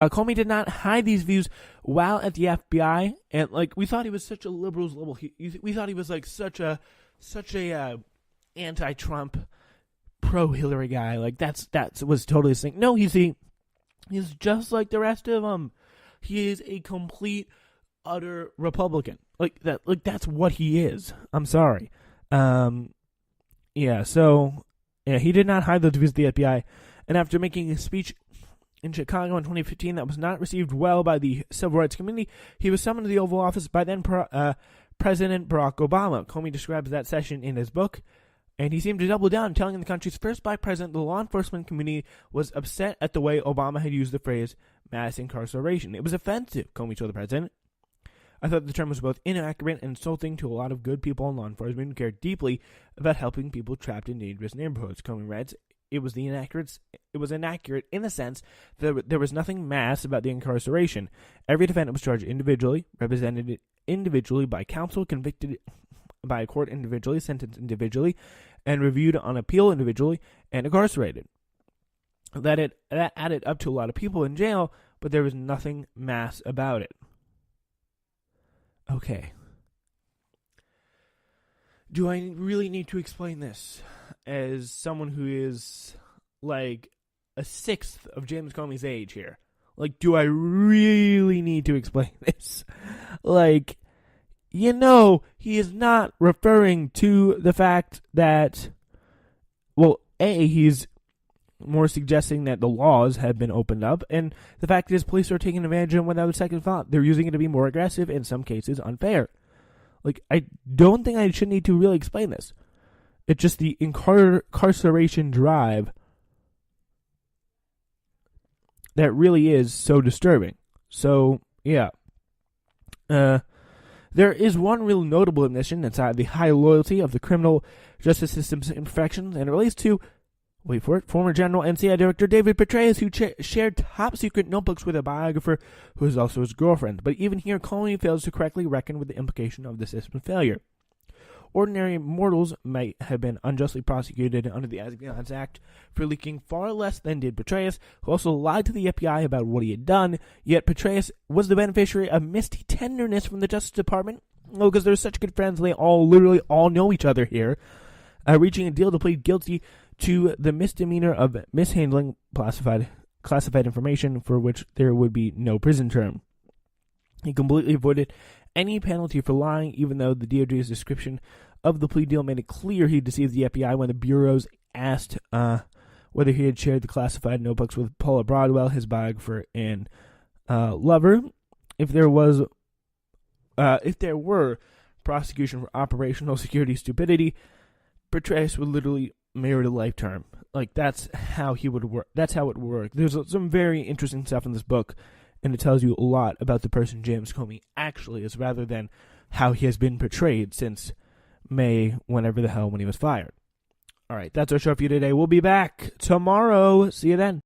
Comey did not hide these views while at the FBI, and we thought he was such a liberals level. We thought he was such a anti-Trump, pro-Hillary guy. That was totally his thing. No, he's just like the rest of them. He is a complete, utter Republican. That's what he is. I'm sorry. Yeah. So he did not hide those views at the FBI, and after making a speech in Chicago in 2015 that was not received well by the civil rights community, he was summoned to the Oval Office by then President Barack Obama. Comey describes that session in his book, and he seemed to double down, telling the country's first black president the law enforcement community was upset at the way Obama had used the phrase mass incarceration. It was offensive, Comey told the president. I thought the term was both inaccurate and insulting to a lot of good people in law enforcement who care deeply about helping people trapped in dangerous neighborhoods, Comey writes. It was inaccurate in the sense that there was nothing mass about the incarceration. Every defendant was charged individually, represented individually by counsel, convicted by a court individually, sentenced individually, and reviewed on appeal individually, and incarcerated. That added up to a lot of people in jail, but there was nothing mass about it. Okay. Do I really need to explain this as someone who is a sixth of James Comey's age here? Do I really need to explain this? He is not referring to the fact that, he's more suggesting that the laws have been opened up, and the fact is police are taking advantage of them without a second thought. They're using it to be more aggressive, in some cases unfair. I don't think I should need to really explain this. It's just the incarceration drive that really is so disturbing. So, yeah. There is one real notable admission inside the high loyalty of the criminal justice system's imperfections, and it relates to, wait for it, former General NCI Director David Petraeus, who shared top-secret notebooks with a biographer who is also his girlfriend. But even here, Comey fails to correctly reckon with the implication of the system's failure. Ordinary mortals might have been unjustly prosecuted under the Espionage Act for leaking far less than did Petraeus, who also lied to the FBI about what he had done, yet Petraeus was the beneficiary of misty tenderness from the Justice Department. Because they're such good friends, they literally all know each other here, reaching a deal to plead guilty to the misdemeanor of mishandling classified information for which there would be no prison term. He completely avoided any penalty for lying, even though the DOJ's description of the plea deal made it clear he deceived the FBI when the bureaus asked whether he had shared the classified notebooks with Paula Broadwell, his biographer and lover. If there were prosecution for operational security stupidity, Petraeus would literally merit a life term. That's how he would work. That's how it would work. There's some very interesting stuff in this book, and it tells you a lot about the person James Comey actually is, rather than how he has been portrayed since May, when he was fired. All right, that's our show for you today. We'll be back tomorrow. See you then.